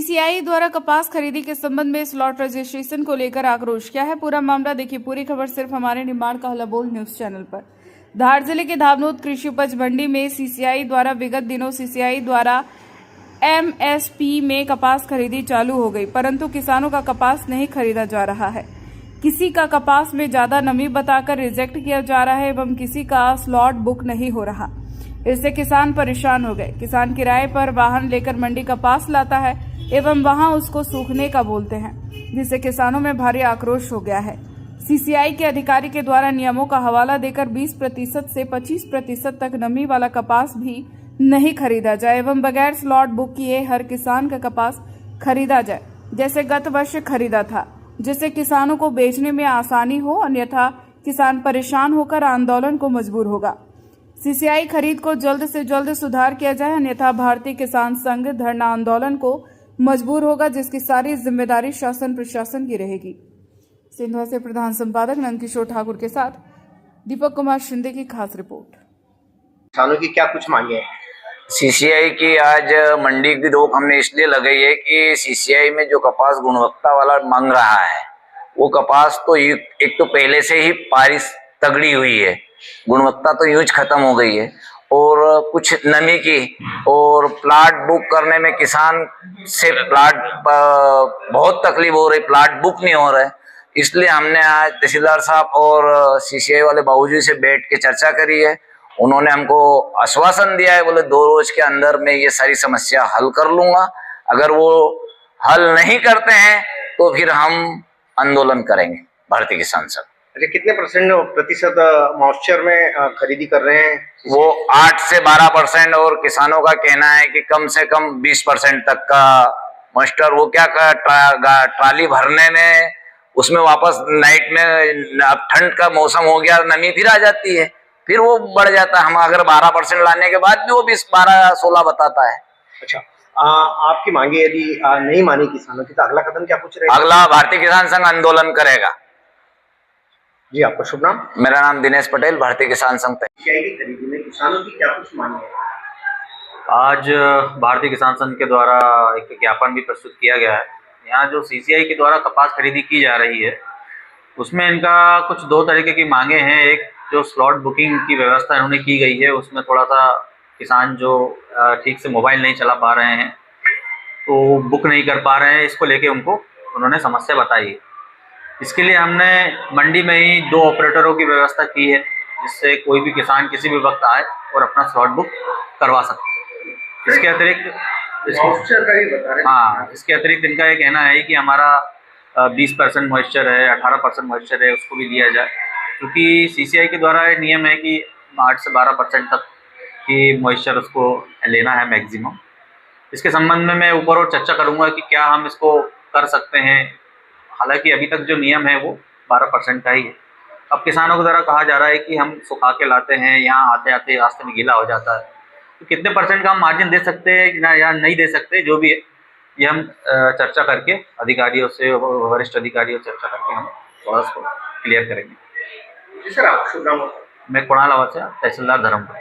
CCI द्वारा कपास खरीदी के संबंध में स्लॉट रजिस्ट्रेशन को लेकर आक्रोश। क्या है पूरा मामला, देखिए पूरी खबर सिर्फ हमारे निमाड़ का हल्लाबोल न्यूज चैनल पर। धार जिले के धावनोद कृषि उपज मंडी में सीसीआई द्वारा विगत दिनों सीसीआई द्वारा एमएसपी में कपास खरीदी चालू हो गई, परंतु किसानों का कपास नहीं खरीदा जा रहा है। किसी का कपास में ज्यादा नमी बताकर रिजेक्ट किया जा रहा है एवं किसी का स्लॉट बुक नहीं हो रहा। इससे किसान परेशान हो गए। किसान किराए पर वाहन लेकर मंडी कपास लाता है एवं वहां उसको सूखने का बोलते हैं, जिससे किसानों में भारी आक्रोश हो गया है। सीसीआई के अधिकारी के द्वारा नियमों का हवाला देकर 20% से 25% तक नमी वाला कपास भी नहीं खरीदा जाए एवं बगैर स्लॉट बुक किए हर किसान का कपास खरीदा जाए जैसे गत वर्ष खरीदा था, जिससे किसानों को बेचने में आसानी हो, अन्यथा किसान परेशान होकर आंदोलन को मजबूर होगा। सीसीआई खरीद को जल्द से जल्द सुधार किया जाए, अन्यथा भारतीय किसान संघ धरना आंदोलन को मजबूर होगा, जिसकी सारी जिम्मेदारी शासन प्रशासन की रहेगी। सिंधवा से प्रधान संपादक नंदकिशोर ठाकुर के साथ दीपक कुमार शिंदे की खास रिपोर्ट। किसानों की क्या कुछ मांगे हैं? सीसीआई की आज मंडी की रोक हमने इसलिए लगाई है कि सीसीआई में जो कपास गुणवत्ता वाला मांग रहा है वो कपास तो एक तो पहले से ही बारिश तगड़ी हुई है, गुणवत्ता तो यूज खत्म हो गई है, और कुछ नमी की और प्लाट बुक करने में किसान से प्लाट बहुत तकलीफ हो रही, प्लाट बुक नहीं हो रहा है। इसलिए हमने आज तहसीलदार साहब और सीसीआई वाले बाबूजी से बैठ के चर्चा करी है। उन्होंने हमको आश्वासन दिया है, बोले 2 रोज के अंदर में ये सारी समस्या हल कर लूंगा। अगर वो हल नहीं करते हैं तो फिर हम आंदोलन करेंगे भारतीय किसान संघ। अच्छा, कितने प्रतिशत मॉइस्चर में खरीदी कर रहे हैं? वो 8 से 12% और किसानों का कहना है कि कम से कम 20% तक का मॉइस्चर। वो क्या ट्राली भरने में उसमें वापस नाइट में, अब ठंड का मौसम हो गया, नमी फिर आ जाती है, फिर वो बढ़ जाता है। हम अगर 12% लाने के बाद भी वो 12-16 बताता है। अच्छा, आपकी मांगे यदि नहीं मानी किसानों की तो अगला कदम क्या कुछ रहेगा? अगला भारतीय किसान संघ आंदोलन करेगा। जी, आपका शुभ नाम? मेरा नाम दिनेश पटेल, भारतीय किसान संघ। खरीदी में किसानों की क्या कुछ मांगे हैं? आज भारतीय किसान संघ के द्वारा एक ज्ञापन भी प्रस्तुत किया गया है। यहाँ जो सीसीआई के द्वारा कपास खरीदी की जा रही है उसमें इनका कुछ 2 तरीके की मांगे हैं। एक जो स्लॉट बुकिंग की व्यवस्था इन्होंने की गई है उसमें थोड़ा सा किसान जो ठीक से मोबाइल नहीं चला पा रहे हैं तो बुक नहीं कर पा रहे हैं, इसको लेके उन्होंने समस्या बताई है। इसके लिए हमने मंडी में ही 2 ऑपरेटरों की व्यवस्था की है, जिससे कोई भी किसान किसी भी वक्त आए और अपना स्लॉट बुक करवा सकते। इसके अतिरिक्त इसके अतिरिक्त इनका ये कहना है कि हमारा 20% मॉइस्चर है, 18% मॉइस्चर है, उसको भी दिया जाए, क्योंकि सीसीआई के द्वारा ये नियम है कि 8 से 12% तक की मॉइस्चर उसको लेना है मैक्सिमम। इसके संबंध में मैं ऊपर और चर्चा करूंगा कि क्या हम इसको कर सकते हैं। हालांकि अभी तक जो नियम है वो 12% का ही है। अब किसानों के द्वारा कहा जा रहा है कि हम सुखा के लाते हैं, यहाँ आते आते रास्ते में गीला हो जाता है, तो कितने % का हम मार्जिन दे सकते हैं ना या नहीं दे सकते, जो भी है ये हम चर्चा करके अधिकारियों से, वरिष्ठ अधिकारियों से चर्चा करके हम थोड़ा सा क्लियर करेंगे। जी सर, आप शुभ नाम? मैं कुणाल आवासिया, तहसीलदार धर्मपुर।